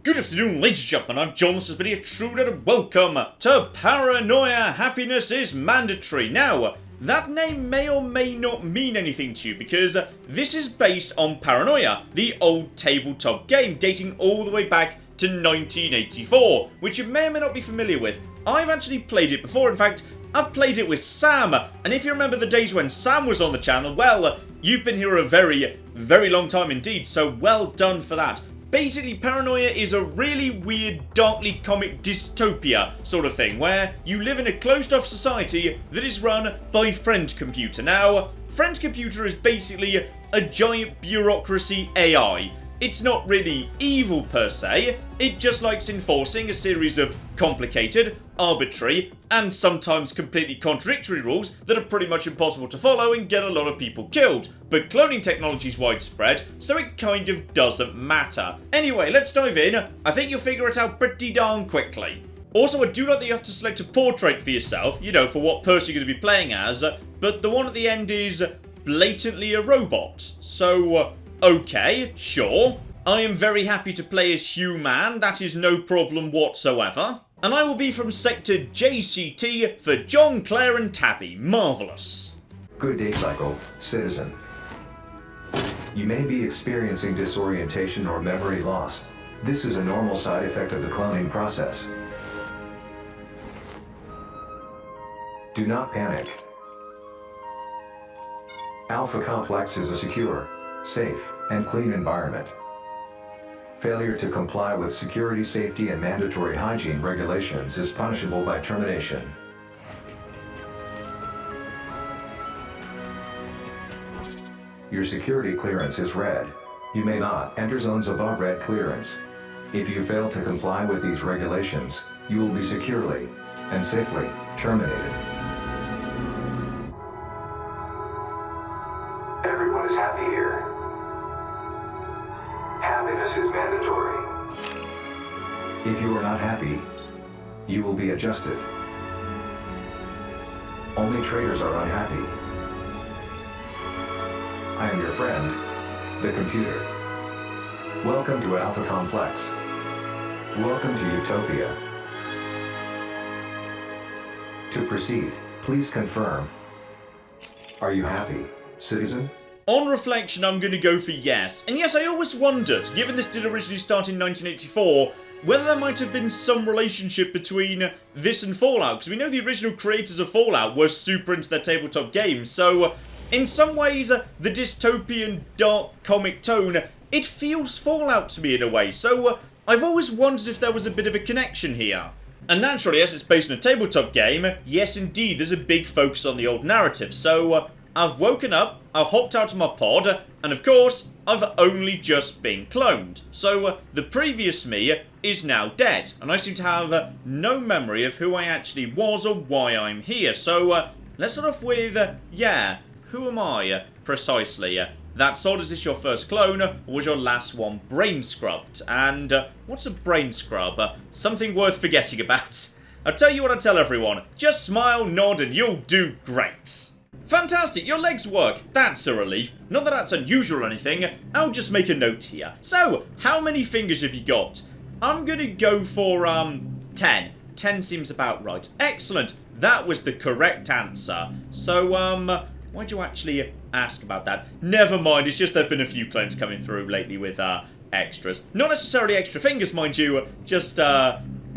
Good afternoon, ladies and gentlemen, I'm John, this has been a true and welcome to Paranoia. Happiness is mandatory. Now, that name may or may not mean anything to you because this is based on Paranoia, the old tabletop game dating all the way back to 1984, which you may or may not be familiar with. I've actually played it before. In fact, I've played it with Sam, and if you remember the days when Sam was on the channel, well, you've been here a very, very long time indeed, so well done for that. Basically, Paranoia is a really weird, darkly comic dystopia sort of thing, where you live in a closed-off society that is run by Friend Computer. Now, Friend Computer is basically a giant bureaucracy AI. It's not really evil per se, it just likes enforcing a series of complicated, arbitrary, and sometimes completely contradictory rules that are pretty much impossible to follow and get a lot of people killed. But cloning technology is widespread, so it kind of doesn't matter. Anyway, let's dive in. I think you'll figure it out pretty darn quickly. Also, I do like that you have to select a portrait for yourself, you know, for what person you're going to be playing as, but the one at the end is blatantly a robot. So, okay, sure. I am very happy to play as human, that is no problem whatsoever. And I will be from Sector JCT for John, Claire and Tabby. Marvellous. Good day, Cycle, citizen. You may be experiencing disorientation or memory loss. This is a normal side effect of the cloning process. Do not panic. Alpha Complex is a secure, safe, and clean environment. Failure to comply with security, safety, and mandatory hygiene regulations is punishable by termination. Your security clearance is red. You may not enter zones above red clearance. If you fail to comply with these regulations, you will be securely and safely terminated. Everyone is happy here. Happiness is mandatory. If you are not happy, you will be adjusted. Only traitors are unhappy. I am your friend, the computer. Welcome to Alpha Complex. Welcome to Utopia. To proceed, please confirm. Are you happy, citizen? On reflection, I'm going to go for yes. And yes, I always wondered, given this did originally start in 1984, whether there might have been some relationship between this and Fallout, because we know the original creators of Fallout were super into their tabletop games, so in some ways, the dystopian, dark comic tone, it feels Fallout to me in a way, so I've always wondered if there was a bit of a connection here. And naturally, as it's based on a tabletop game, yes indeed, there's a big focus on the old narrative, so I've woken up, I've hopped out of my pod, and of course, I've only just been cloned. So the previous me is now dead, and I seem to have no memory of who I actually was or why I'm here. So let's start off with, yeah, who am I precisely? That's odd. Is this your first clone, or was your last one brain scrubbed? And what's a brain scrub? Something worth forgetting about. I'll tell you what I tell everyone. Just smile, nod, and you'll do great. Fantastic, your legs work. That's a relief. Not that that's unusual or anything. I'll just make a note here. So, how many fingers have you got? I'm gonna go for, 10. 10 seems about right. Excellent. That was the correct answer. So, why'd you actually ask about that? Never mind, it's just there've been a few clones coming through lately with, extras. Not necessarily extra fingers, mind you, just,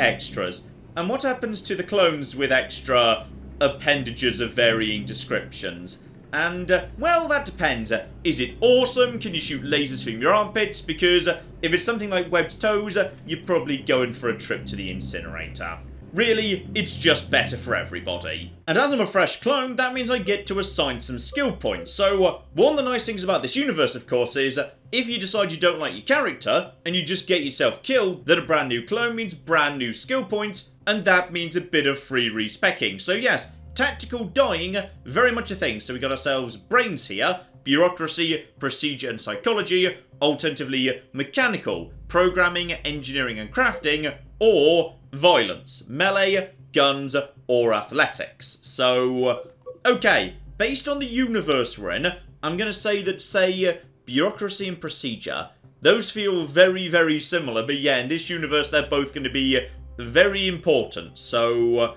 extras. And what happens to the clones with extra appendages of varying descriptions? And, well, that depends. Is it awesome? Can you shoot lasers from your armpits? Because if it's something like webbed toes, you're probably going for a trip to the incinerator. Really, it's just better for everybody. And as I'm a fresh clone, that means I get to assign some skill points. So, one of the nice things about this universe, of course, is if you decide you don't like your character, and you just get yourself killed, then a brand new clone means brand new skill points, and that means a bit of free respecking. So yes, tactical dying, very much a thing. So we got ourselves brains here, bureaucracy, procedure and psychology, alternatively mechanical, programming, engineering and crafting, or violence, melee, guns, or athletics. So, okay, based on the universe we're in, I'm going to say that, bureaucracy and procedure Those feel very, very similar, but yeah, in this universe they're both going to be very important. So,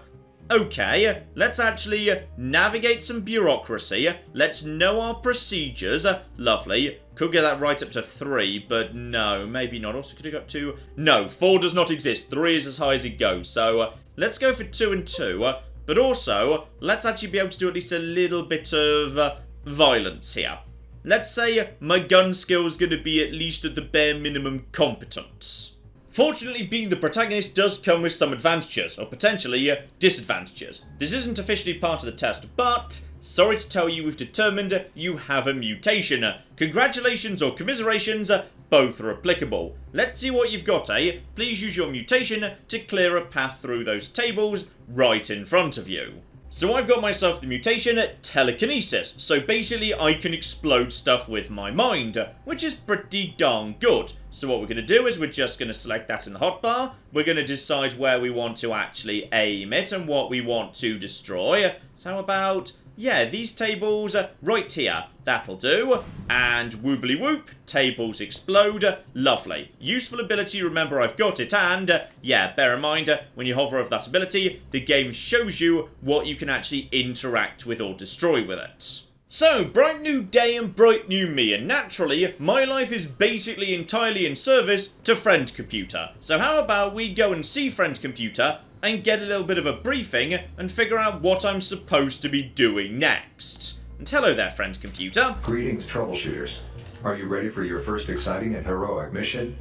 okay, let's actually navigate some bureaucracy. Let's know our procedures. Lovely. Could get that right up to 3, but no, maybe not. Also could have got 2. No, 4 does not exist. 3 is as high as it goes. So, let's go for 2 and 2. But also, let's actually be able to do at least a little bit of violence here. Let's say my gun skill is going to be at least at the bare minimum competent. Fortunately, being the protagonist does come with some advantages, or potentially disadvantages. This isn't officially part of the test, but sorry to tell you, we've determined you have a mutation. Congratulations or commiserations, both are applicable. Let's see what you've got, eh? Please use your mutation to clear a path through those tables right in front of you. So I've got myself the mutation telekinesis, so basically I can explode stuff with my mind, which is pretty darn good. So what we're going to do is we're just going to select that in the hotbar, we're going to decide where we want to actually aim it and what we want to destroy. So how about, yeah, these tables right here, that'll do. And woobly whoop, tables explode, lovely. Useful ability, remember I've got it, and yeah, bear in mind, when you hover over that ability, the game shows you what you can actually interact with or destroy with it. So, bright new day and bright new me, and naturally, my life is basically entirely in service to Friend Computer. So how about we go and see Friend Computer and get a little bit of a briefing and figure out what I'm supposed to be doing next. And hello there, Friend Computer. Greetings, troubleshooters. Are you ready for your first exciting and heroic mission?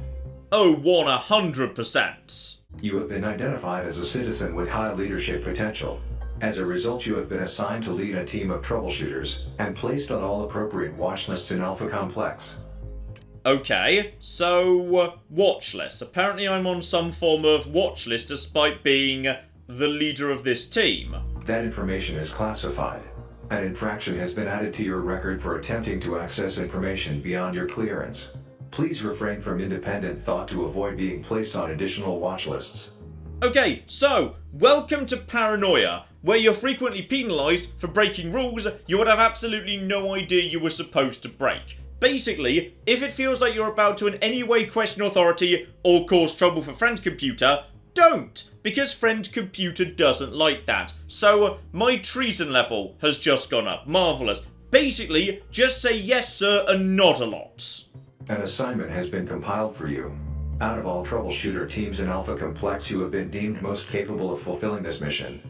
Oh, 100%. You have been identified as a citizen with high leadership potential. As a result, you have been assigned to lead a team of troubleshooters and placed on all appropriate watch lists in Alpha Complex. Okay, so watch list. Apparently I'm on some form of watch list despite being the leader of this team. That information is classified. An infraction has been added to your record for attempting to access information beyond your clearance. Please refrain from independent thought to avoid being placed on additional watch lists. Okay, so, welcome to Paranoia, where you're frequently penalised for breaking rules you would have absolutely no idea you were supposed to break. Basically, if it feels like you're about to in any way question authority or cause trouble for Friend Computer, don't, because Friend Computer doesn't like that. So, my treason level has just gone up. Marvellous. Basically, just say yes sir and nod a lot. An assignment has been compiled for you. Out of all troubleshooter teams in Alpha Complex, you have been deemed most capable of fulfilling this mission.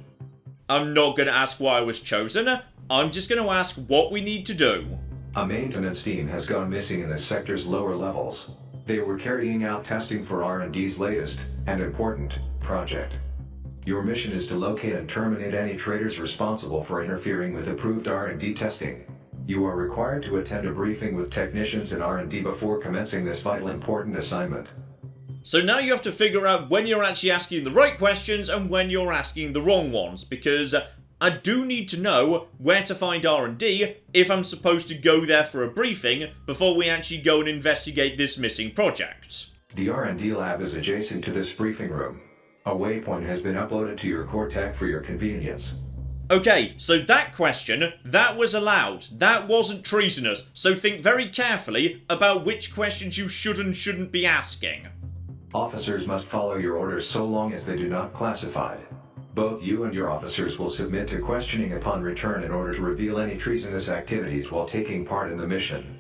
I'm not going to ask why I was chosen, I'm just going to ask what we need to do. A maintenance team has gone missing in the sector's lower levels. They were carrying out testing for R&D's latest and important project. Your mission is to locate and terminate any traitors responsible for interfering with approved R&D testing. You are required to attend a briefing with technicians in R&D before commencing this vital important assignment. So now you have to figure out when you're actually asking the right questions and when you're asking the wrong ones, because I do need to know where to find R&D if I'm supposed to go there for a briefing before we actually go and investigate this missing project. The R&D lab is adjacent to this briefing room. A waypoint has been uploaded to your Cortex for your convenience. Okay, so that question, that was allowed. That wasn't treasonous, so think very carefully about which questions you should and shouldn't be asking. Officers must follow your orders so long as they do not classified. Both you and your officers will submit to questioning upon return in order to reveal any treasonous activities while taking part in the mission.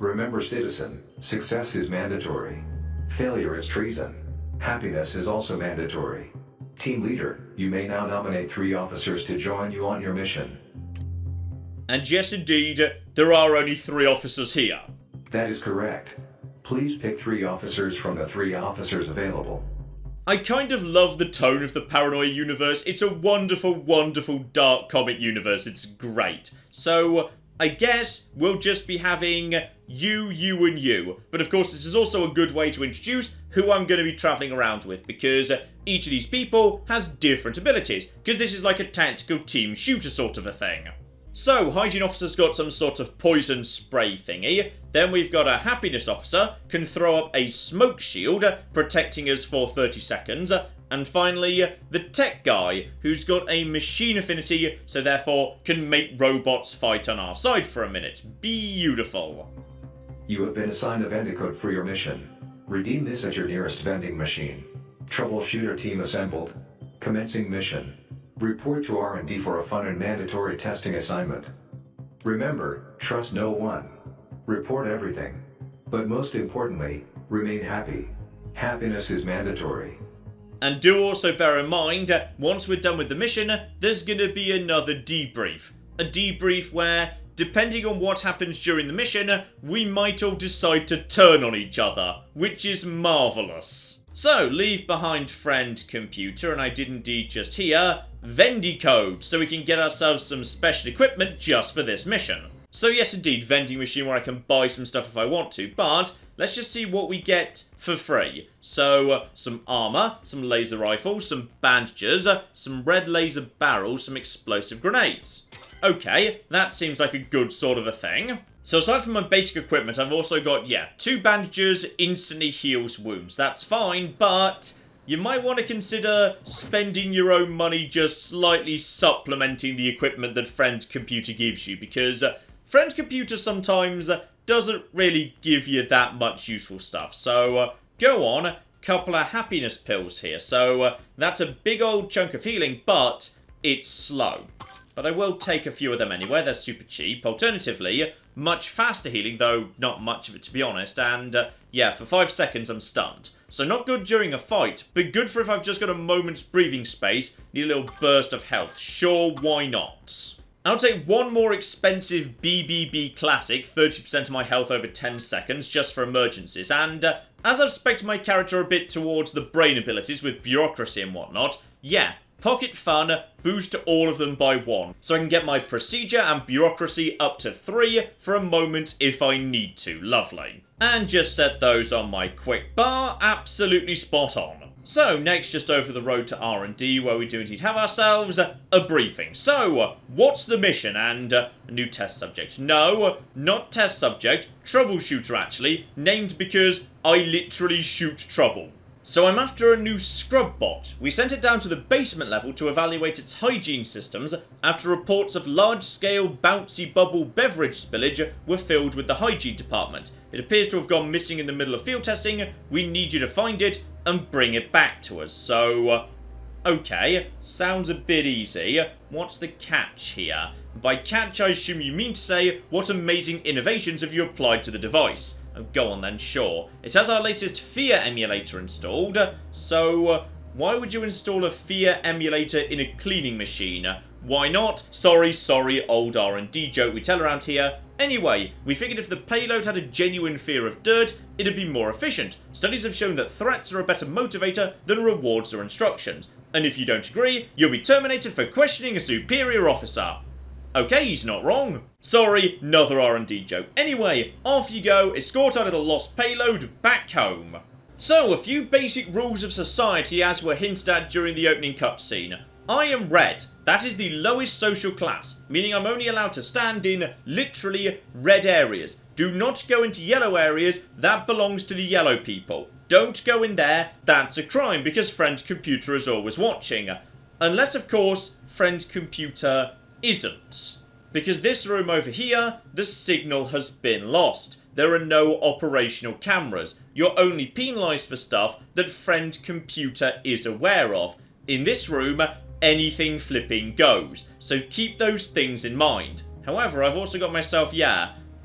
Remember, citizen, success is mandatory. Failure is treason. Happiness is also mandatory. Team leader, you may now nominate 3 officers to join you on your mission. And yes indeed, there are only 3 officers here. That is correct. Please pick 3 officers from the 3 officers available. I kind of love the tone of the Paranoia universe. It's a wonderful, wonderful dark comic universe. It's great. So, I guess we'll just be having you, and you. But of course, this is also a good way to introduce who I'm going to be travelling around with, because each of these people has different abilities, because this is like a tactical team shooter sort of a thing. So, Hygiene Officer's got some sort of poison spray thingy. Then we've got a Happiness Officer, can throw up a smoke shield, protecting us for 30 seconds. And finally, the Tech Guy, who's got a machine affinity, so therefore can make robots fight on our side for a minute. Beautiful. You have been assigned a vending code for your mission. Redeem this at your nearest vending machine. Troubleshooter team assembled. Commencing mission. Report to R&D for a fun and mandatory testing assignment. Remember, trust no one. Report everything. But most importantly, remain happy. Happiness is mandatory. And do also bear in mind, once we're done with the mission, there's gonna be another debrief. A debrief where, depending on what happens during the mission, we might all decide to turn on each other, which is marvellous. So, leave behind friend computer, and I did indeed just hear, vending code, so we can get ourselves some special equipment just for this mission. So yes indeed, vending machine where I can buy some stuff if I want to, but let's just see what we get for free. So, some armour, some laser rifles, some bandages, some red laser barrels, some explosive grenades. Okay, that seems like a good sort of a thing. So aside from my basic equipment, I've also got, 2 bandages, instantly heals wounds. That's fine, but you might want to consider spending your own money just slightly supplementing the equipment that Friend Computer gives you, because Friend Computer sometimes doesn't really give you that much useful stuff. So go on, couple of happiness pills here. So that's a big old chunk of healing, but it's slow. But I will take a few of them anyway, they're super cheap. Alternatively, much faster healing, though not much of it to be honest, and for 5 seconds I'm stunned. So not good during a fight, but good for if I've just got a moment's breathing space, need a little burst of health. Sure, why not? I'll take one more expensive BBB Classic, 30% of my health over 10 seconds, just for emergencies, and as I've spec'd my character a bit towards the brain abilities with bureaucracy and whatnot, Pocket Fun, boost all of them by 1. So I can get my procedure and bureaucracy up to 3 for a moment if I need to. Lovely. And just set those on my quick bar. Absolutely spot on. So next, just over the road to R&D, where we do indeed have ourselves a briefing. So, what's the mission? And a new test subject. No, not test subject. Troubleshooter, actually. Named because I literally shoot trouble. So I'm after a new scrub bot. We sent it down to the basement level to evaluate its hygiene systems after reports of large-scale bouncy bubble beverage spillage were filled with the hygiene department. It appears to have gone missing in the middle of field testing. We need you to find it and bring it back to us. So, okay, sounds a bit easy. What's the catch here? By catch, I assume you mean to say, what amazing innovations have you applied to the device? Oh, go on then, sure. It has our latest Fear emulator installed, so why would you install a Fear emulator in a cleaning machine? Why not? Sorry, old R&D joke we tell around here. Anyway, we figured if the payload had a genuine fear of dirt, it'd be more efficient. Studies have shown that threats are a better motivator than rewards or instructions. And if you don't agree, you'll be terminated for questioning a superior officer. Okay, he's not wrong. Sorry, another R&D joke. Anyway, off you go, escort out of the lost payload back home. So, a few basic rules of society as were hinted at during the opening cutscene. I am red. That is the lowest social class, meaning I'm only allowed to stand in, literally, red areas. Do not go into yellow areas, that belongs to the yellow people. Don't go in there, that's a crime, because Friend Computer is always watching. Unless, of course, Friend Computer isn't. Because this room over here, the signal has been lost. There are no operational cameras. You're only penalised for stuff that Friend Computer is aware of. In this room, anything flipping goes. So keep those things in mind. However, I've also got myself,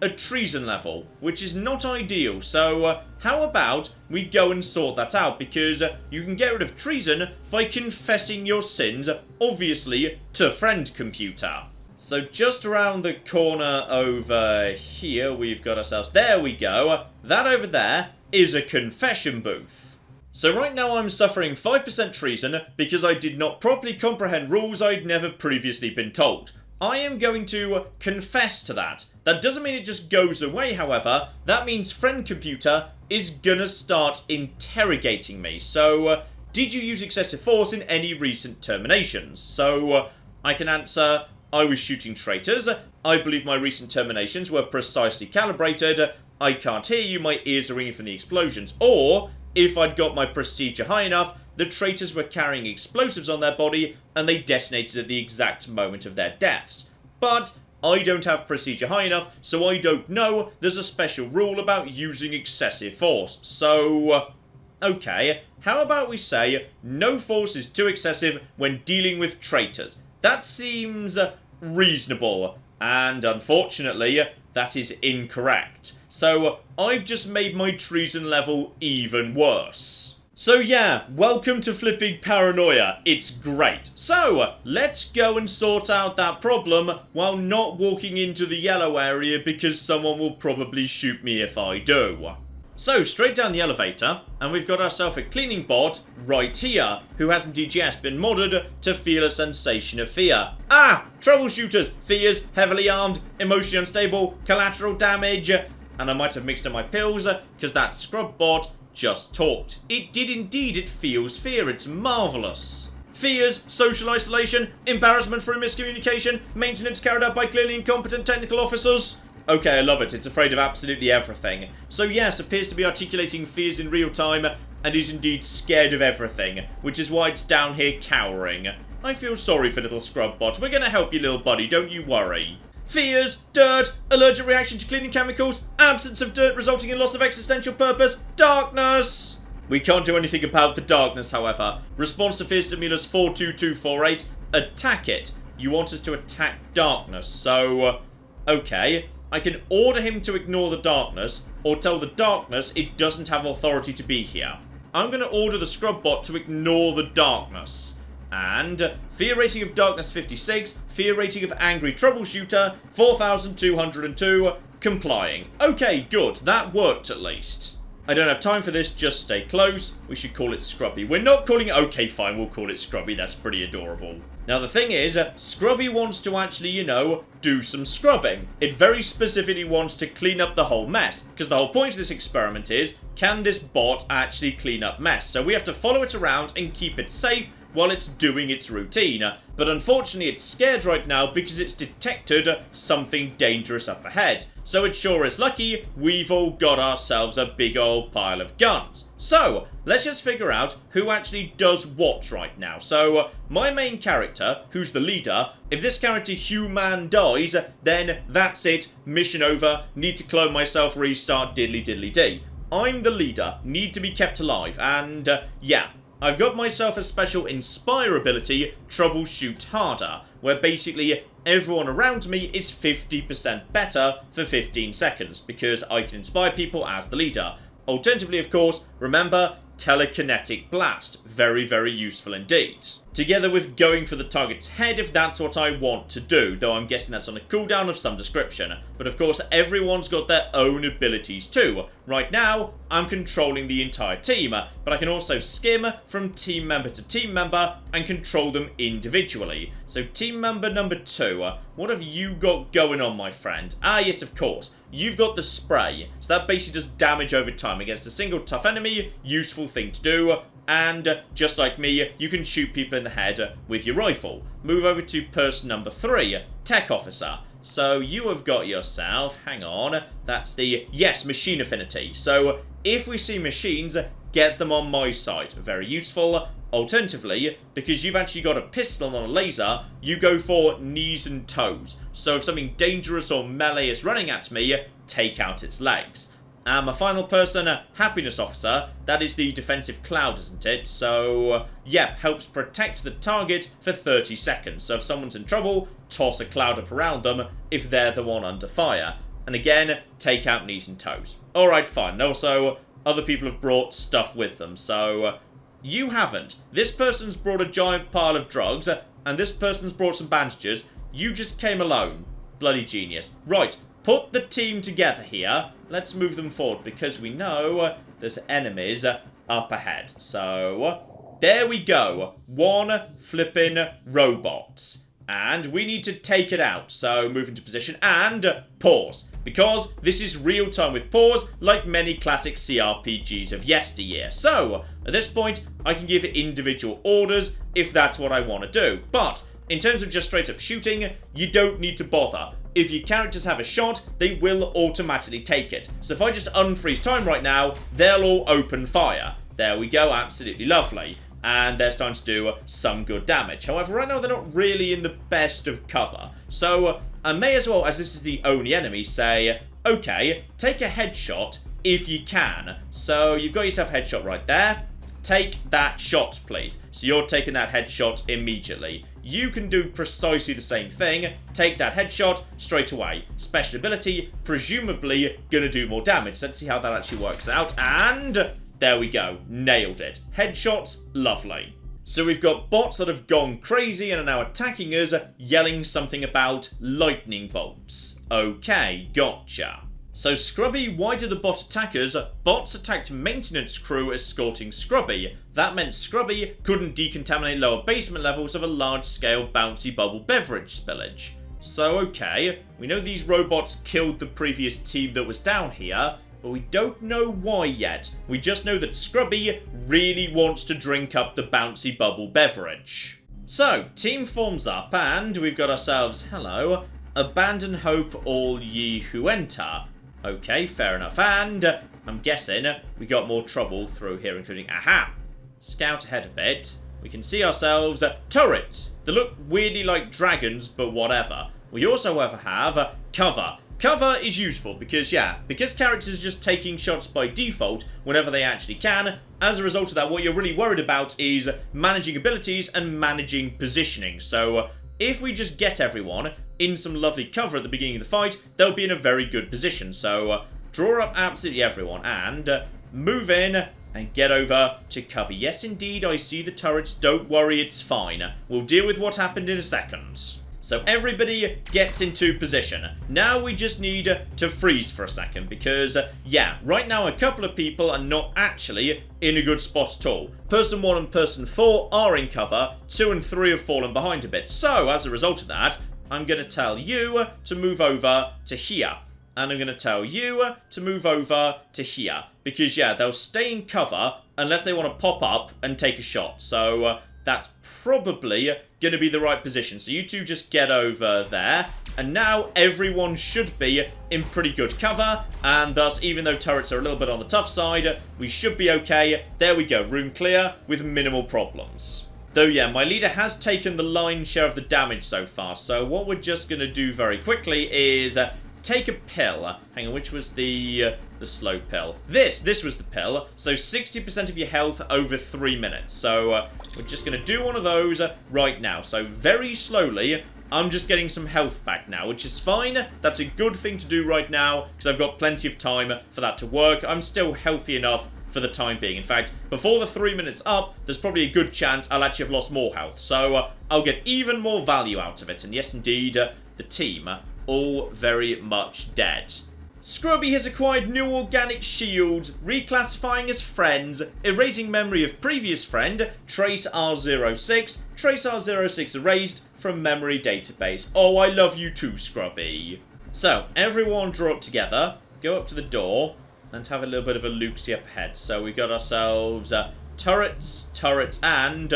a treason level, which is not ideal. So how about we go and sort that out, because you can get rid of treason by confessing your sins, obviously, to Friend Computer. So just around the corner over here, we've got ourselves, there we go, that over there is a confession booth. So right now I'm suffering 5% treason because I did not properly comprehend rules I'd never previously been told. I am going to confess to that. That doesn't mean it just goes away, however. That means Friend Computer is gonna start interrogating me. So, did you use excessive force in any recent terminations? So, I can answer, I was shooting traitors. I believe my recent terminations were precisely calibrated. I can't hear you, my ears are ringing from the explosions. Or, if I'd got my procedure high enough, the traitors were carrying explosives on their body and they detonated at the exact moment of their deaths. But I don't have procedure high enough, so I don't know there's a special rule about using excessive force. So, okay, how about we say no force is too excessive when dealing with traitors? That seems reasonable, and unfortunately, that is incorrect. So, I've just made my treason level even worse. So yeah, welcome to flipping Paranoia. It's great. So, let's go and sort out that problem while not walking into the yellow area because someone will probably shoot me if I do. So, straight down the elevator, and we've got ourselves a cleaning bot right here, who has indeed, yes, been modded to feel a sensation of fear. Ah! Troubleshooters! Fears, heavily armed, emotionally unstable, collateral damage, and I might have mixed up my pills, because that scrub bot just talked. It did indeed, it feels fear, it's marvellous. Fears, social isolation, embarrassment through miscommunication, maintenance carried out by clearly incompetent technical officers. Okay, I love it, it's afraid of absolutely everything. So yes, appears to be articulating fears in real time, and is indeed scared of everything, which is why it's down here cowering. I feel sorry for little scrub bot, we're gonna help you little buddy, don't you worry. Fears, dirt, allergic reaction to cleaning chemicals, absence of dirt resulting in loss of existential purpose, darkness! We can't do anything about the darkness, however. Response to fear stimulus 42248, attack it. You want us to attack darkness, so... okay, I can order him to ignore the darkness, or tell the darkness it doesn't have authority to be here. I'm going to order the scrub bot to ignore the darkness. And fear rating of darkness 56, fear rating of angry troubleshooter 4202, complying. Okay, good, that worked at least. I don't have time for this, just stay close. We should call it Scrubby. We're not calling it... okay, fine, we'll call it Scrubby, that's pretty adorable. Now the thing is, Scrubby wants to actually, you know, do some scrubbing. It very specifically wants to clean up the whole mess, because the whole point of this experiment is, can this bot actually clean up mess? So we have to follow it around and keep it safe while it's doing its routine. But unfortunately it's scared right now because it's detected something dangerous up ahead. So it sure is lucky we've all got ourselves a big old pile of guns. So, let's just figure out who actually does what right now. So, my main character, who's the leader, if this character human dies, then that's it, mission over, need to clone myself, restart, diddly diddly dee. I'm the leader, need to be kept alive, and yeah. I've got myself a special Inspire ability, Troubleshoot Harder, where basically everyone around me is 50% better for 15 seconds, because I can inspire people as the leader. Alternatively, of course, remember, Telekinetic Blast. Very, very useful indeed. Together with going for the target's head if that's what I want to do, though I'm guessing that's on a cooldown of some description. But of course, everyone's got their own abilities too. Right now, I'm controlling the entire team, but I can also skim from team member to team member and control them individually. So team member number 2, what have you got going on, my friend? Ah, yes, of course. You've got the spray, so that basically does damage over time against a single tough enemy, useful thing to do, and just like me, you can shoot people in the head with your rifle. Move over to person number 3, Tech Officer. So you have got yourself, hang on, that's the, yes, machine affinity. So if we see machines, get them on my side. Very useful. Alternatively, because you've actually got a pistol and not a laser, you go for knees and toes. So if something dangerous or melee is running at me, take out its legs. And my final person, Happiness Officer, that is the defensive cloud, isn't it? So, yeah, helps protect the target for 30 seconds. So if someone's in trouble, toss a cloud up around them if they're the one under fire. And again, take out knees and toes. Alright, fine. Also, other people have brought stuff with them, so... you haven't. This person's brought a giant pile of drugs, and this person's brought some bandages. You just came alone. Bloody genius. Right, put the team together here. Let's move them forward, because we know there's enemies up ahead. So, there we go. One flipping robot. And we need to take it out. So, move into position and pause. Because this is real time with pause, like many classic CRPGs of yesteryear. So, at this point, I can give individual orders if that's what I want to do. But, in terms of just straight up shooting, you don't need to bother. If your characters have a shot, they will automatically take it. So if I just unfreeze time right now, they'll all open fire. There we go, absolutely lovely. And they're starting to do some good damage. However, right now they're not really in the best of cover. So I may as well, as this is the only enemy, say, okay, take a headshot if you can. So you've got yourself a headshot right there. Take that shot, please. So you're taking that headshot immediately. You can do precisely the same thing. Take that headshot straight away. Special ability, presumably gonna do more damage. So let's see how that actually works out. And there we go. Nailed it. Headshots, lovely. So we've got bots that have gone crazy and are now attacking us, yelling something about lightning bolts. Okay, gotcha. So Scrubby, why did the bot attack us? Bots attacked maintenance crew escorting Scrubby. That meant Scrubby couldn't decontaminate lower basement levels of a large-scale bouncy bubble beverage spillage. So okay, we know these robots killed the previous team that was down here, but we don't know why yet. We just know that Scrubby really wants to drink up the bouncy bubble beverage. So, team forms up and we've got ourselves, hello, abandon hope all ye who enter. Okay, fair enough. And I'm guessing we got more trouble through here, including, aha, scout ahead a bit. We can see ourselves turrets that look weirdly like dragons, but whatever. We also have cover. Cover is useful because, yeah, because characters are just taking shots by default whenever they actually can. As a result of that, what you're really worried about is managing abilities and managing positioning. So if we just get everyone in some lovely cover at the beginning of the fight, they'll be in a very good position. So draw up absolutely everyone and move in and get over to cover. Yes, indeed, I see the turrets. Don't worry, it's fine. We'll deal with what happened in a second. So everybody gets into position. Now we just need to freeze for a second because, yeah, right now a couple of people are not actually in a good spot at all. Person 1 and person 4 are in cover. 2 and 3 have fallen behind a bit. So as a result of that, I'm going to tell you to move over to here. And I'm going to tell you to move over to here. Because, yeah, they'll stay in cover unless they want to pop up and take a shot. So that's probably going to be the right position. So you two just get over there. And now everyone should be in pretty good cover. And thus, even though turrets are a little bit on the tough side, we should be okay. There we go. Room clear with minimal problems. Though, yeah, my leader has taken the lion's share of the damage so far. So what we're just going to do very quickly is take a pill. Hang on, which was the slow pill? This was the pill. So 60% of your health over 3 minutes. So we're just going to do one of those right now. So very slowly, I'm just getting some health back now, which is fine. That's a good thing to do right now because I've got plenty of time for that to work. I'm still healthy enough for the time being. In fact, before the 3 minutes up, there's probably a good chance I'll actually have lost more health. So I'll get even more value out of it. And yes, indeed, the team all very much dead. Scrubby has acquired new organic shields, reclassifying as friends, erasing memory of previous friend, Trace R06. Trace R06 erased from memory database. Oh, I love you too, Scrubby. So, everyone draw up together, go up to the door, and have a little bit of a look-see up ahead. So we got ourselves turrets, and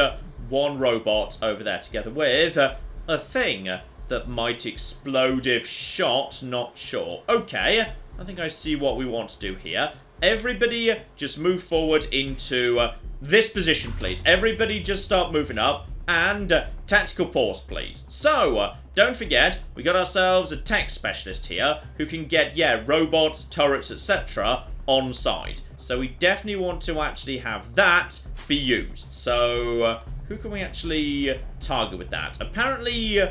one robot over there together with a thing that might explode if shot, not sure. Okay, I think I see what we want to do here. Everybody just move forward into this position, please. Everybody just start moving up. And tactical pause, please. So, don't forget, we got ourselves a tech specialist here who can get, yeah, robots, turrets, etc. on site. So we definitely want to actually have that be used. So, who can we actually target with that? Apparently,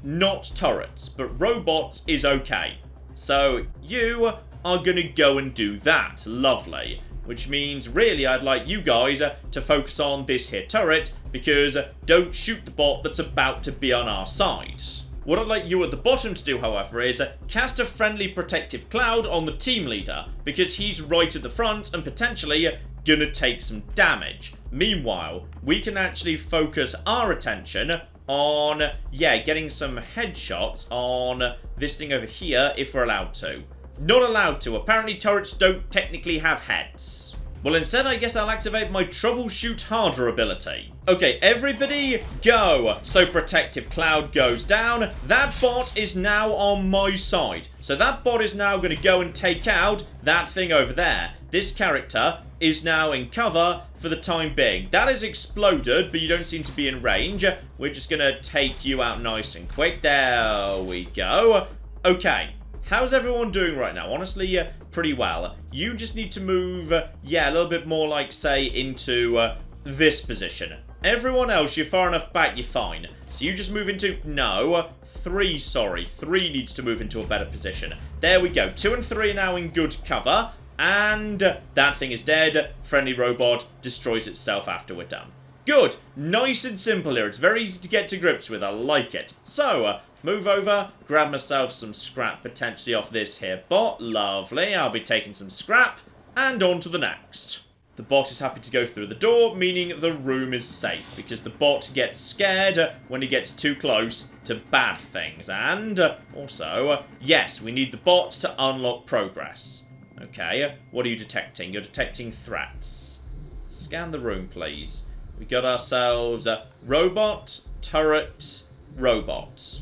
not turrets, but robots is okay. So, you are going to go and do that. Lovely. Which means, really, I'd like you guys to focus on this here turret, because don't shoot the bot that's about to be on our side. What I'd like you at the bottom to do, however, is cast a friendly protective cloud on the team leader, because he's right at the front and potentially gonna take some damage. Meanwhile, we can actually focus our attention on, yeah, getting some headshots on this thing over here, if we're allowed to. Not allowed to. Apparently turrets don't technically have heads. Well, instead, I guess I'll activate my Troubleshoot Harder ability. Okay, everybody, go! So Protective Cloud goes down. That bot is now on my side. So that bot is now going to go and take out that thing over there. This character is now in cover for the time being. That has exploded, but you don't seem to be in range. We're just going to take you out nice and quick. There we go. Okay. How's everyone doing right now? Honestly, pretty well. You just need to move, yeah, a little bit more like, say, into this position. Everyone else, you're far enough back, you're fine. So you just move into, no, 3, sorry. 3 needs to move into a better position. There we go. 2 and 3 are now in good cover. And that thing is dead. Friendly robot destroys itself after we're done. Good. Nice and simple here. It's very easy to get to grips with. I like it. So, move over, grab myself some scrap potentially off this here bot. Lovely. I'll be taking some scrap. And on to the next. The bot is happy to go through the door, meaning the room is safe. Because the bot gets scared when he gets too close to bad things. And also, yes, we need the bot to unlock progress. Okay, what are you detecting? You're detecting threats. Scan the room, please. We got ourselves a robot, turret, robot.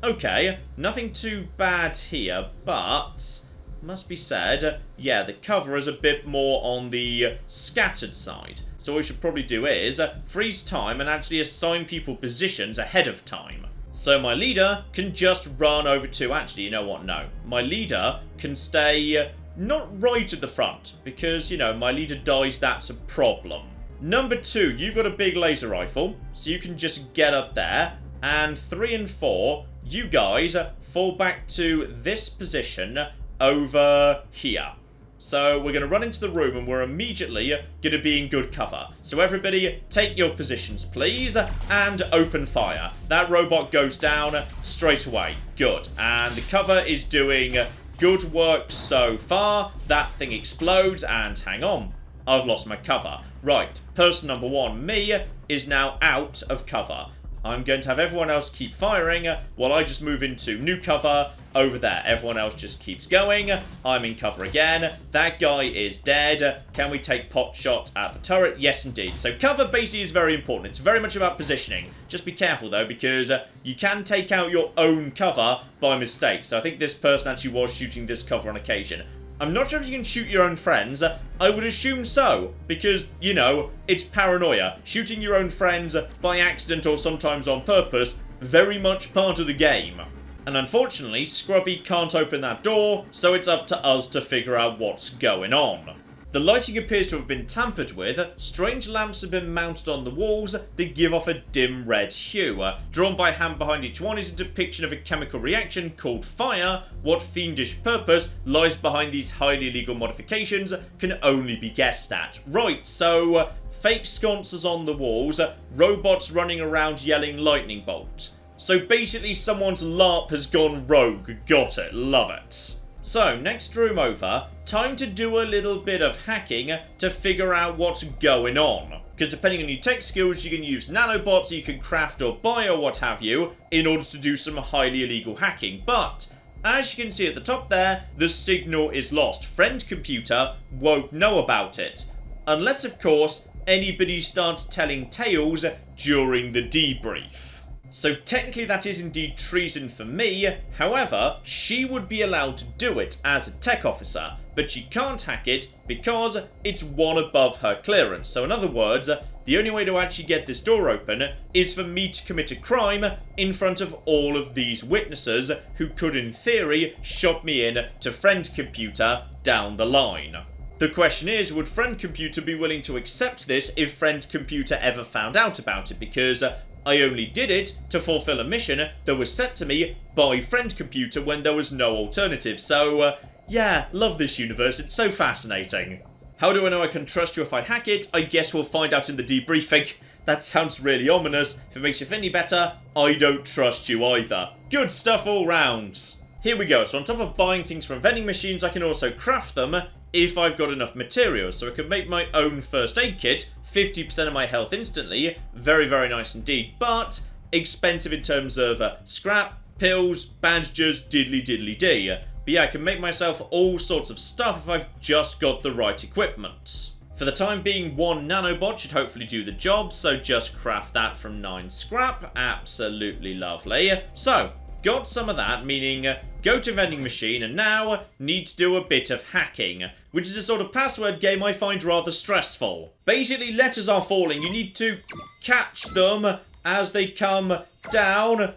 Okay, nothing too bad here, but must be said, yeah, the cover is a bit more on the scattered side. So what we should probably do is freeze time and actually assign people positions ahead of time. So my leader can just run over to, actually, you know what, no. My leader can stay not right at the front, because, you know, my leader dies, that's a problem. Number 2, you've got a big laser rifle, so you can just get up there. And 3 and 4, you guys fall back to this position over here. So we're going to run into the room and we're immediately going to be in good cover. So everybody, take your positions, please, and open fire. That robot goes down straight away. Good. And the cover is doing good work so far. That thing explodes and hang on. I've lost my cover. Right, person number 1, me, is now out of cover. I'm going to have everyone else keep firing while I just move into new cover over there. Everyone else just keeps going. I'm in cover again. That guy is dead. Can we take pot shots at the turret? Yes, indeed. So cover basically is very important. It's very much about positioning. Just be careful, though, because you can take out your own cover by mistake. So I think this person actually was shooting this cover on occasion. I'm not sure if you can shoot your own friends. I would assume so, because, you know, it's Paranoia. Shooting your own friends by accident or sometimes on purpose, very much part of the game. And unfortunately, Scrubby can't open that door, so it's up to us to figure out what's going on. The lighting appears to have been tampered with. Strange lamps have been mounted on the walls that give off a dim red hue. Drawn by hand behind each one is a depiction of a chemical reaction called fire. What fiendish purpose lies behind these highly illegal modifications can only be guessed at. Right, so fake sconces on the walls, robots running around yelling lightning bolt. So basically someone's LARP has gone rogue. Got it. Love it. So, next room over, time to do a little bit of hacking to figure out what's going on. Because depending on your tech skills, you can use nanobots you can craft or buy or what have you in order to do some highly illegal hacking. But, as you can see at the top there, the signal is lost. Friend computer won't know about it. Unless, of course, anybody starts telling tales during the debrief. So technically that is indeed treason for me. However, she would be allowed to do it as a tech officer, but she can't hack it because it's one above her clearance. So in other words, the only way to actually get this door open is for me to commit a crime in front of all of these witnesses who could in theory shot me in to friend computer down the line. The question is, would friend computer be willing to accept this if friend computer ever found out about it? Because I only did it to fulfill a mission that was set to me by friend computer when there was no alternative. So, yeah, love this universe. It's so fascinating. How do I know I can trust you if I hack it? I guess we'll find out in the debriefing. That sounds really ominous. If it makes you feel any better, I don't trust you either. Good stuff all round. Here we go. So on top of buying things from vending machines, I can also craft them if I've got enough materials. So I can make my own first aid kit, 50% of my health instantly. Very, very nice indeed. But expensive in terms of scrap, pills, bandages, diddly-diddly-dee. But yeah, I can make myself all sorts of stuff if I've just got the right equipment. For the time being, 1 nanobot should hopefully do the job, so just craft that from 9 scrap. Absolutely lovely. So, got some of that, meaning go to vending machine, and now need to do a bit of hacking, which is a sort of password game I find rather stressful. Basically, letters are falling. You need to catch them as they come down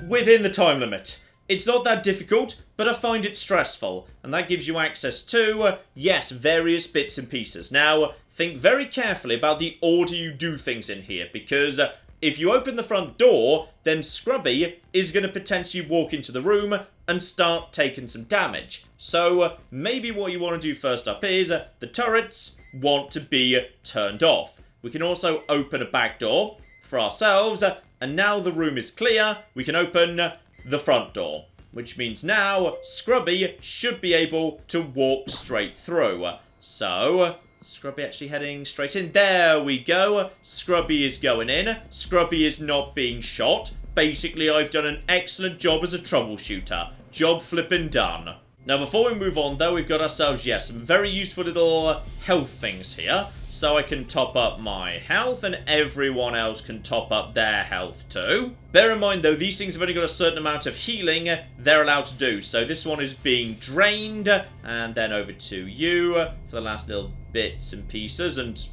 within the time limit. It's not that difficult, but I find it stressful, and that gives you access to, yes, various bits and pieces. Now, think very carefully about the order you do things in here, because if you open the front door, then Scrubby is going to potentially walk into the room and start taking some damage. So maybe what you want to do first up is the turrets want to be turned off. We can also open a back door for ourselves, and now the room is clear, we can open the front door, which means now Scrubby should be able to walk straight through. So Scrubby actually heading straight in. There we go. Scrubby is going in. Scrubby is not being shot. Basically, I've done an excellent job as a troubleshooter. Job flipping done. Now, before we move on, though, we've got ourselves, yes, some very useful little health things here. So I can top up my health, and everyone else can top up their health too. Bear in mind, though, these things have only got a certain amount of healing they're allowed to do. So this one is being drained, and then over to you for the last little bits and pieces. And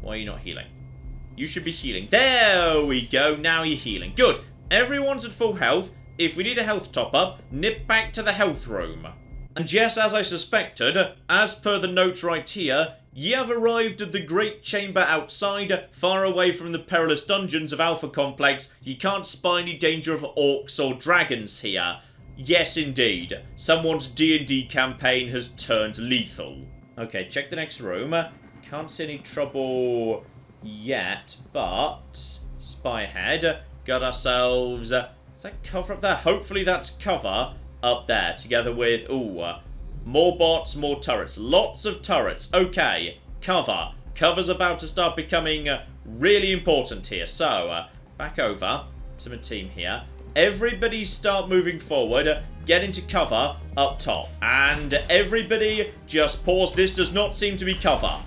why are you not healing? You should be healing. There we go. Now you're healing. Good. Everyone's at full health. If we need a health top-up, nip back to the health room. And yes, as I suspected, as per the note right here, ye have arrived at the great chamber outside, far away from the perilous dungeons of Alpha Complex. Ye can't spy any danger of orcs or dragons here. Yes, indeed. Someone's D&D campaign has turned lethal. Okay, check the next room. Can't see any trouble yet, but spy ahead. Got ourselves... is that cover up there? Hopefully that's cover up there, together with... ooh, more bots, more turrets. Lots of turrets. Okay, cover. Cover's about to start becoming really important here. So, back over to my team here. Everybody start moving forward. Get into cover up top. And everybody just pause. This does not seem to be cover.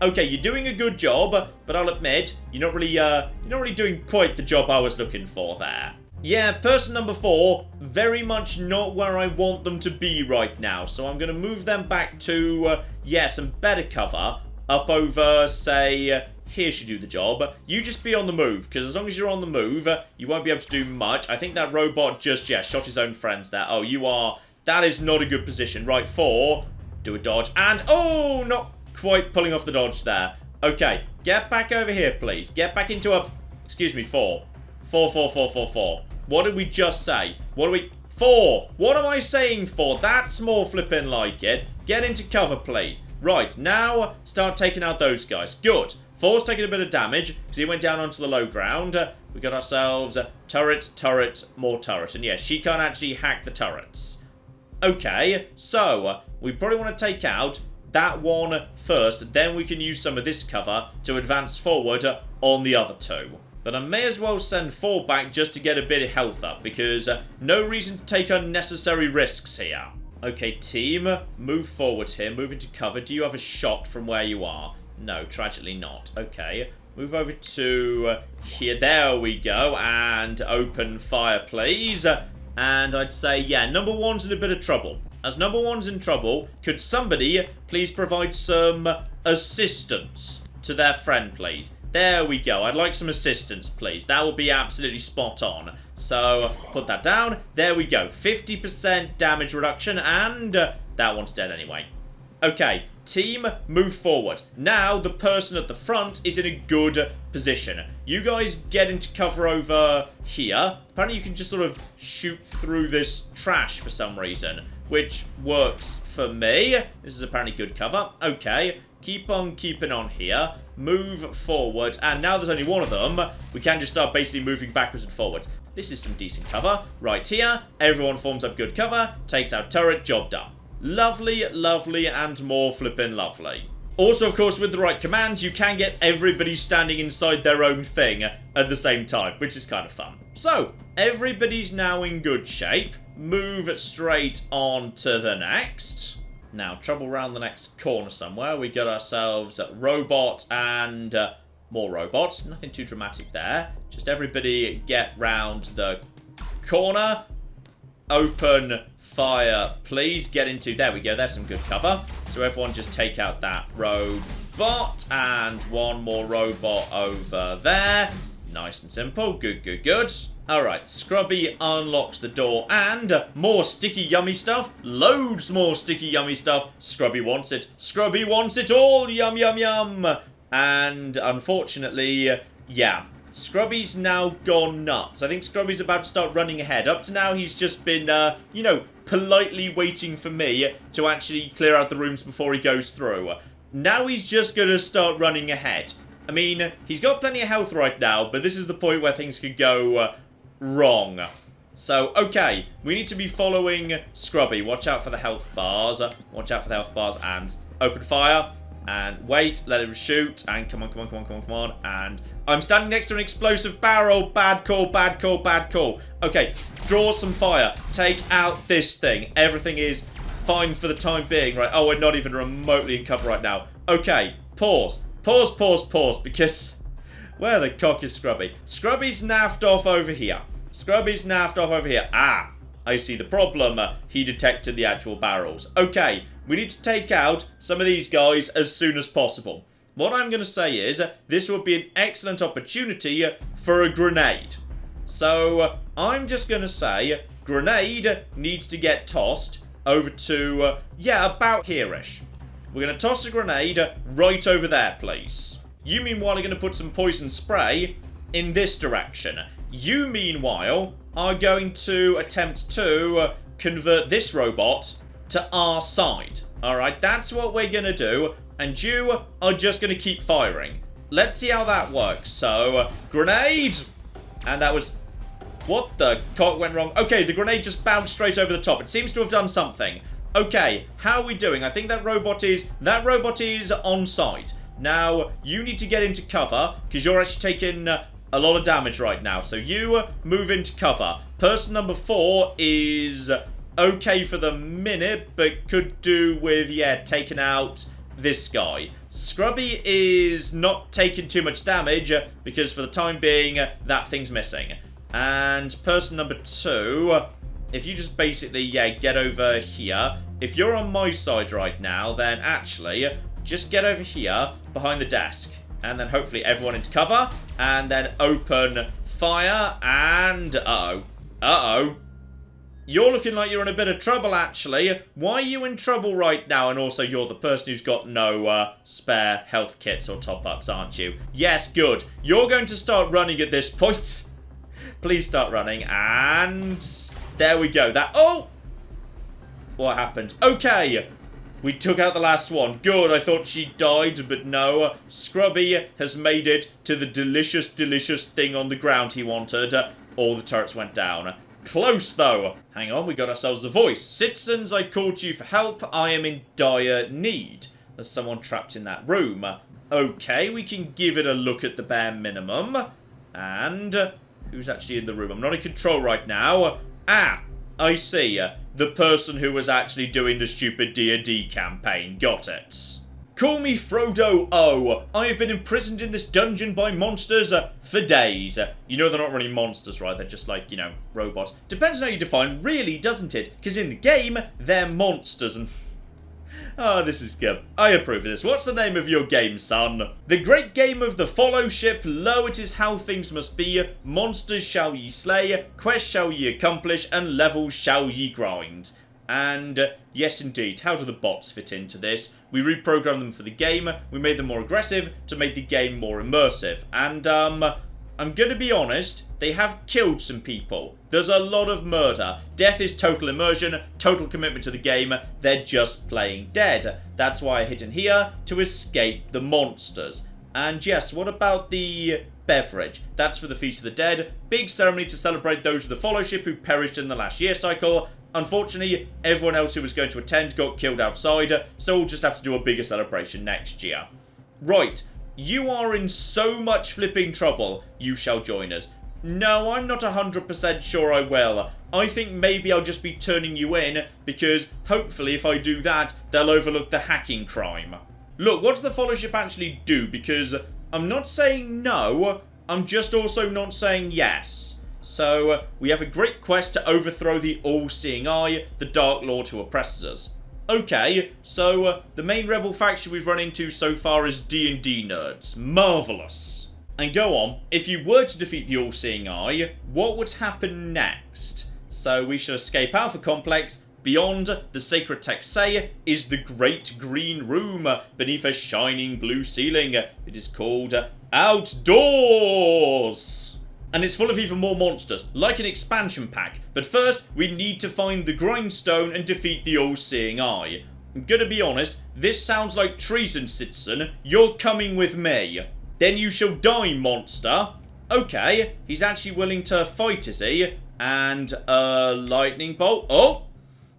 Okay, you're doing a good job, but I'll admit, you're not really doing quite the job I was looking for there. Yeah, person number 4, very much not where I want them to be right now. So I'm going to move them back to, yeah, some better cover. Up over, say, here should do the job. You just be on the move, because as long as you're on the move, you won't be able to do much. I think that robot just, yeah, shot his own friends there. Oh, you are... that is not a good position. Right, 4, do a dodge, and, oh, not quite pulling off the dodge there. Okay, get back over here, please. Get back into a... excuse me, 4. 4, 4, 4, 4, 4. What did we just say? What do we... 4. What am I saying 4? That's more flipping like it. Get into cover, please. Right, now start taking out those guys. Good. 4's taking a bit of damage because he went down onto the low ground. We got ourselves turret, turret, more turret. And yes, she can't actually hack the turrets. Okay, so we probably want to take out that one first. Then we can use some of this cover to advance forward on the other 2. But I may as well send 4 back just to get a bit of health up, because no reason to take unnecessary risks here. Okay, team, move forward here, move into cover. Do you have a shot from where you are? No, tragically not. Okay, move over to here. There we go, and open fire, please. And I'd say, yeah, number 1's in a bit of trouble. As number 1's in trouble, could somebody please provide some assistance to their friend, please? There we go. I'd like some assistance, please. That would be absolutely spot on. So, put that down. There we go. 50% damage reduction, and that one's dead anyway. Okay, team, move forward. Now, the person at the front is in a good position. You guys get into cover over here. Apparently, you can just sort of shoot through this trash for some reason, which works for me. This is apparently good cover. Okay. Keep on keeping on here. Move forward. And now there's only one of them. We can just start basically moving backwards and forwards. This is some decent cover. Right here. Everyone forms up good cover. Takes out turret. Job done. Lovely, lovely, and more flippin' lovely. Also, of course, with the right commands, you can get everybody standing inside their own thing at the same time, which is kind of fun. So, everybody's now in good shape. move straight on to the next. Now, trouble round the next corner somewhere. We got ourselves a robot and more robots. Nothing too dramatic there. Just everybody get round the corner. Open fire, please. Get into... There we go. There's some good cover. So everyone just take out that robot. And one more robot over there. Nice and simple. Good, good, good. Alright, Scrubby unlocks the door. And more sticky yummy stuff. Loads more sticky yummy stuff. Scrubby wants it. Scrubby wants it all. Yum, yum, yum. And unfortunately, yeah, Scrubby's now gone nuts. I think Scrubby's about to start running ahead. Up to now, he's just been, you know, politely waiting for me to actually clear out the rooms before he goes through. Now he's just going to start running ahead. I mean, he's got plenty of health right now, but this is the point where things could go wrong. So, okay, we need to be following Scrubby. Watch out for the health bars. Watch out for the health bars and open fire. And wait, let him shoot. And come on, come on, come on, come on, come on. And I'm standing next to an explosive barrel. Bad call, bad call, bad call. Okay, draw some fire. Take out this thing. Everything is fine for the time being, right? Oh, we're not even remotely in cover right now. Okay, pause. Pause, pause, pause. Because where the cock is Scrubby? Scrubby's naffed off over here. Scrubby's naffed off over here. Ah, I see the problem. He detected the actual barrels. Okay. We need to take out some of these guys as soon as possible. What I'm going to say is this would be an excellent opportunity for a grenade. So I'm just going to say grenade needs to get tossed over to, yeah, about here-ish. We're going to toss a grenade right over there, please. You, meanwhile, are going to put some poison spray in this direction. You, meanwhile, are going to attempt to convert this robot to our side. Alright, that's what we're going to do. And you are just going to keep firing. Let's see how that works. So, grenade! And that was... What the cock went wrong? Okay, the grenade just bounced straight over the top. It seems to have done something. Okay, how are we doing? I think that robot is on site. Now, you need to get into cover, because you're actually taking a lot of damage right now. So you move into cover. Person number 4 is... okay for the minute, but could do with, yeah, taking out this guy. Scrubby is not taking too much damage, because for the time being, that thing's missing. And person number 2, if you just basically, yeah, get over here. If you're on my side right now, then actually, just get over here, behind the desk. And then hopefully everyone into cover, and then open fire, and uh-oh. Uh-oh. You're looking like you're in a bit of trouble, actually. Why are you in trouble right now? And also, you're the person who's got no spare health kits or top-ups, aren't you? Yes, good. You're going to start running at this point. Please start running. And there we go. That... Oh! What happened? Okay. We took out the last one. Good. I thought she died, but no. Scrubby has made it to the delicious, delicious thing on the ground he wanted. All the turrets went down. Close, though. Hang on, we got ourselves a voice. Citizens, I called you for help. I am in dire need. There's someone trapped in that room. Okay, we can give it a look at the bare minimum. And who's actually in the room? I'm not in control right now. Ah, I see. The person who was actually doing the stupid D&D campaign. Got it. Call me Frodo O. I have been imprisoned in this dungeon by monsters for days. You know they're not really monsters, right? They're just like, you know, robots. Depends on how you define really, doesn't it? Because in the game, they're monsters and... Oh, this is good. I approve of this. What's the name of your game, son? The great game of the fellowship. Lo, it is how things must be. Monsters shall ye slay, quests shall ye accomplish, and levels shall ye grind. And yes, indeed, how do the bots fit into this? We reprogrammed them for the game. We made them more aggressive to make the game more immersive. And I'm gonna be honest, they have killed some people. There's a lot of murder. Death is total immersion, total commitment to the game. They're just playing dead. That's why I hit in here, to escape the monsters. And yes, what about the beverage? That's for the Feast of the Dead. Big ceremony to celebrate those of the fellowship who perished in the last year cycle. Unfortunately, everyone else who was going to attend got killed outside, so we'll just have to do a bigger celebration next year. Right, you are in so much flipping trouble, you shall join us. No, I'm not 100% sure I will. I think maybe I'll just be turning you in, because hopefully if I do that, they'll overlook the hacking crime. Look, what does the Fellowship actually do? Because I'm not saying no, I'm just also not saying yes. So, we have a great quest to overthrow the All-Seeing Eye, the Dark Lord who oppresses us. Okay, so the main rebel faction we've run into so far is D&D nerds. Marvellous. And go on, if you were to defeat the All-Seeing Eye, what would happen next? So we should escape Alpha Complex. Beyond, the sacred texts say, is the Great Green Room beneath a shining blue ceiling. It is called Outdoors! And it's full of even more monsters, like an expansion pack. But first, we need to find the Grindstone and defeat the All-Seeing Eye. I'm gonna be honest, this sounds like treason, citizen. You're coming with me. Then you shall die, monster. Okay, he's actually willing to fight, is he? And a lightning bolt. Oh!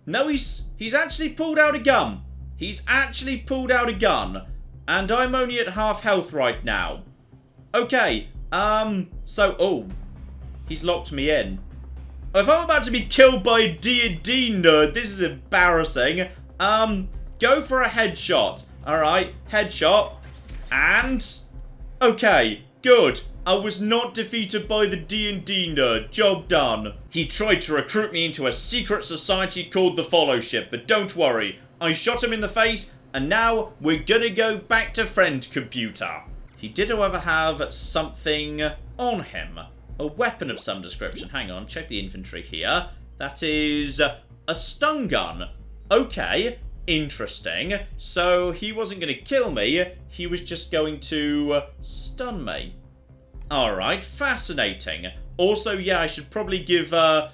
No, he's actually pulled out a gun. He's actually pulled out a gun. And I'm only at half health right now. Okay, oh, he's locked me in. If I'm about to be killed by a D&D nerd, this is embarrassing. Go for a headshot. Alright, headshot. And, okay, good. I was not defeated by the D&D nerd. Job done. He tried to recruit me into a secret society called the Fellowship, but don't worry. I shot him in the face, and now we're gonna go back to friend computer. He did, however, have something on him. A weapon of some description. Hang on, check the inventory here. That is a stun gun. Okay, interesting. So he wasn't going to kill me. He was just going to stun me. Alright, fascinating. Also, yeah, I should probably give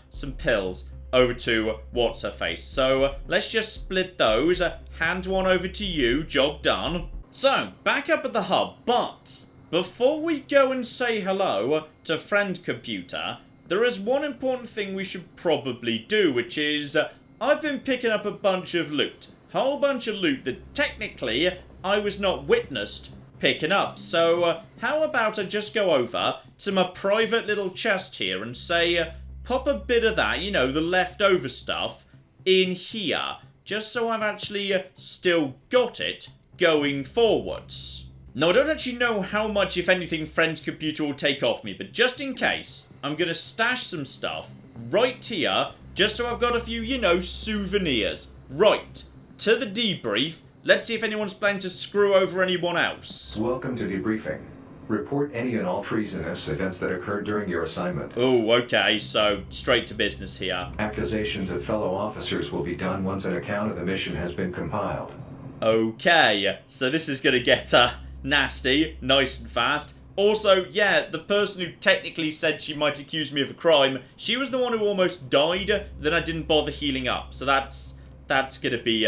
some pills over to What's-Her-Face. So let's just split those. Hand one over to you. Job done. So, back up at the hub, but before we go and say hello to friend computer, there is one important thing we should probably do, which is I've been picking up a bunch of loot. Whole bunch of loot that technically I was not witnessed picking up. So, how about I just go over to my private little chest here and say, pop a bit of that, you know, the leftover stuff, in here, just so I've actually still got it going forwards. Now, I don't actually know how much, if anything, friend computer will take off me, but just in case, I'm going to stash some stuff right here, just so I've got a few, you know, souvenirs. Right, to the debrief. Let's see if anyone's planning to screw over anyone else. Welcome to debriefing. Report any and all treasonous events that occurred during your assignment. Oh, okay, so straight to business here. Accusations of fellow officers will be done once an account of the mission has been compiled. Okay, so this is going to get nasty, nice and fast. Also, yeah, the person who technically said she might accuse me of a crime, she was the one who almost died, then I didn't bother healing up. So that's going to be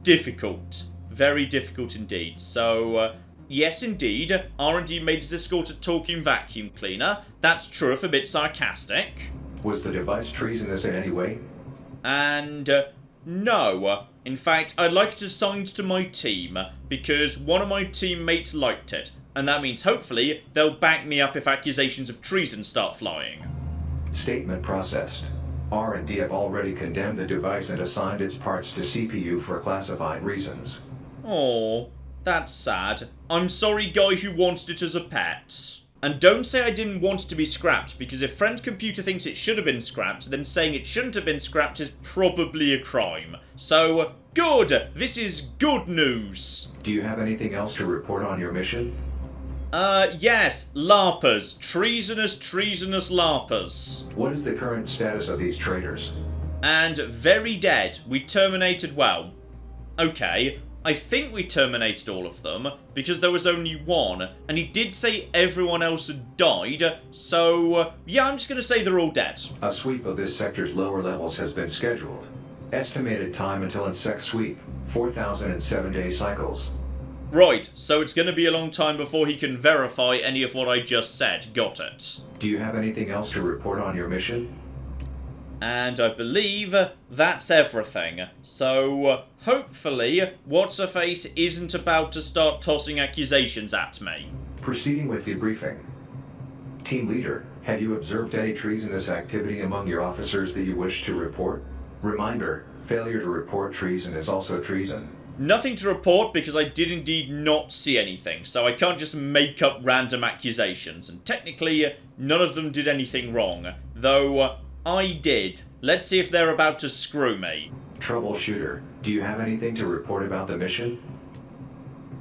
difficult. Very difficult indeed. So, yes indeed, R&D made his escort a talking vacuum cleaner. That's true, if a bit sarcastic. Was the device treasonous in any way? And, no. In fact, I'd like it assigned to my team, because one of my teammates liked it. And that means, hopefully, they'll back me up if accusations of treason start flying. Statement processed. R&D have already condemned the device and assigned its parts to CPU for classified reasons. Aw, that's sad. I'm sorry, guy who wanted it as a pet. And don't say I didn't want it to be scrapped, because if friend computer thinks it should have been scrapped, then saying it shouldn't have been scrapped is probably a crime. So, good! This is good news! Do you have anything else to report on your mission? Yes, LARPers. Treasonous LARPers. What is the current status of these traitors? And very dead. We terminated, well, okay, I think we terminated all of them, because there was only one, and he did say everyone else had died, so, yeah, I'm just gonna say they're all dead. A sweep of this sector's lower levels has been scheduled. Estimated time until insect sweep, 4,007-day cycles. Right, so it's gonna be a long time before he can verify any of what I just said. Got it. Do you have anything else to report on your mission? And I believe that's everything. So, hopefully, What's-Her-Face isn't about to start tossing accusations at me. Proceeding with debriefing. Team leader, have you observed any treasonous activity among your officers that you wish to report? Reminder, failure to report treason is also treason. Nothing to report because I did indeed not see anything, so I can't just make up random accusations, and technically none of them did anything wrong, though I did. Let's see if they're about to screw me. Troubleshooter, do you have anything to report about the mission?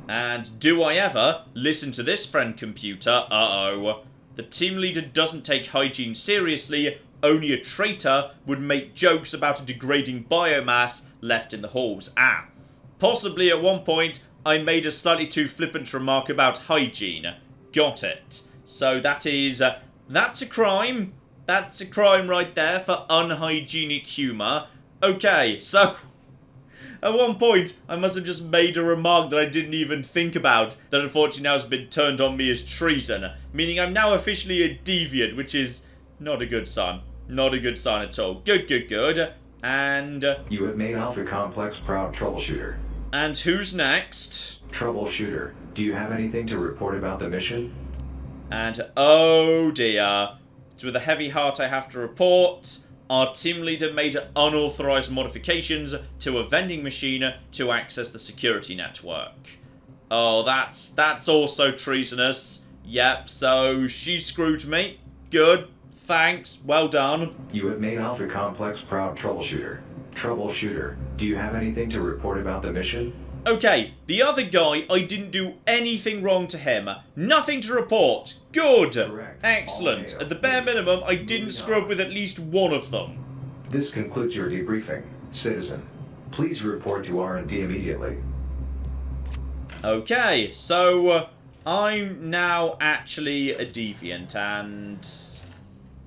And do I ever listen to this, friend computer? Uh-oh. The team leader doesn't take hygiene seriously. Only a traitor would make jokes about a degrading biomass left in the halls. Possibly at one point I made a slightly too flippant remark about hygiene. Got it. So that's a crime. That's a crime right there for unhygienic humour. Okay, so at one point I must have just made a remark that I didn't even think about that unfortunately now has been turned on me as treason, meaning I'm now officially a deviant, which is not a good sign. Not a good sign at all. Good. And you have made Alpha Complex proud, Troubleshooter. And who's next? Troubleshooter, do you have anything to report about the mission? And oh dear. It's with a heavy heart I have to report. Our team leader made unauthorized modifications to a vending machine to access the security network. Oh, that's also treasonous. Yep, so she screwed me. Good. Thanks. Well done. You have made Alpha Complex proud, Troubleshooter. Troubleshooter, do you have anything to report about the mission? Okay, the other guy, I didn't do anything wrong to him. Nothing to report. Good. Correct. Excellent. At the bare minimum, I didn't screw up with at least one of them. This concludes your debriefing, citizen. Please report to R&D immediately. Okay, so I'm now actually a deviant and...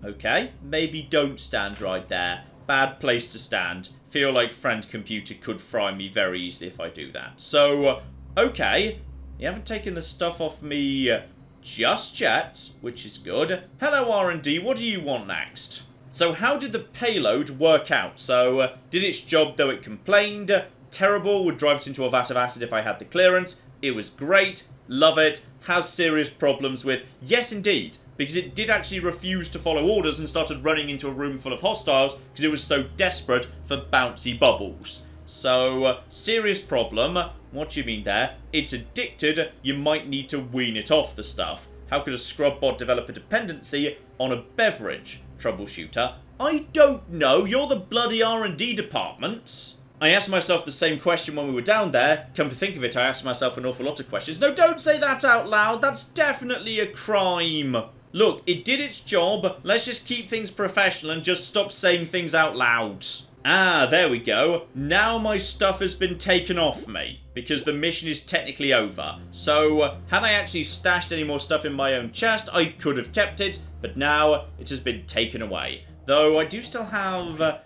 Okay, maybe don't stand right there. Bad place to stand. Feel like friend computer could fry me very easily if I do that. So, okay. You haven't taken the stuff off me just yet, which is good. Hello R&D, what do you want next? So how did the payload work out? So, did its job though it complained? Terrible, would drive it into a vat of acid if I had the clearance. It was great, love it. Has serious problems with... Yes, indeed. Because it did actually refuse to follow orders and started running into a room full of hostiles because it was so desperate for bouncy bubbles. So, serious problem. What do you mean there? It's addicted. You might need to wean it off the stuff. How could a scrub bot develop a dependency on a beverage? Troubleshooter. I don't know. You're the bloody R&D department. I asked myself the same question when we were down there. Come to think of it, I asked myself an awful lot of questions. No, don't say that out loud. That's definitely a crime. Look, it did its job. Let's just keep things professional and just stop saying things out loud. Ah, there we go. Now my stuff has been taken off me, because the mission is technically over. So, had I actually stashed any more stuff in my own chest, I could have kept it, but now it has been taken away. Though I do still have...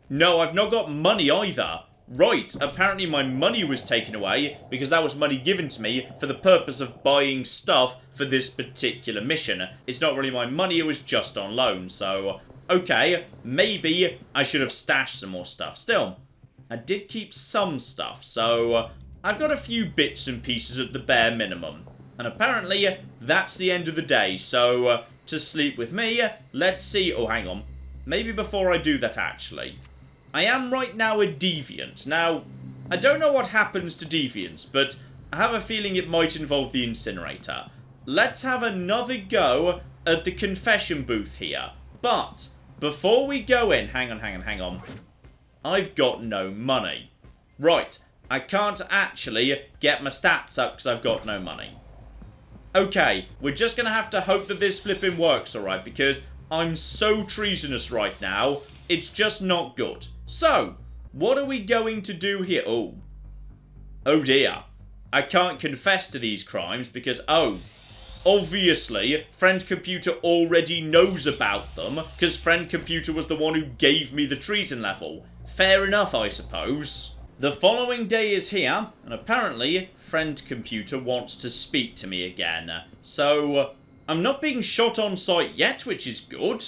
No, I've not got money either. Right, apparently my money was taken away because that was money given to me for the purpose of buying stuff for this particular mission. It's not really my money, it was just on loan, so... Okay, maybe I should have stashed some more stuff. Still, I did keep some stuff, so I've got a few bits and pieces at the bare minimum. And apparently, that's the end of the day, so to sleep with me, let's see... Oh, hang on. Maybe before I do that, actually... I am right now a deviant. Now, I don't know what happens to deviants, but I have a feeling it might involve the incinerator. Let's have another go at the confession booth here. But, before we go in... Hang on. I've got no money. Right, I can't actually get my stats up because I've got no money. Okay, we're just going to have to hope that this flipping works, alright, because I'm so treasonous right now, it's just not good. So, what are we going to do here? Oh dear. I can't confess to these crimes because, obviously, Friend Computer already knows about them because Friend Computer was the one who gave me the treason level. Fair enough, I suppose. The following day is here, and apparently, Friend Computer wants to speak to me again. So, I'm not being shot on sight yet, which is good.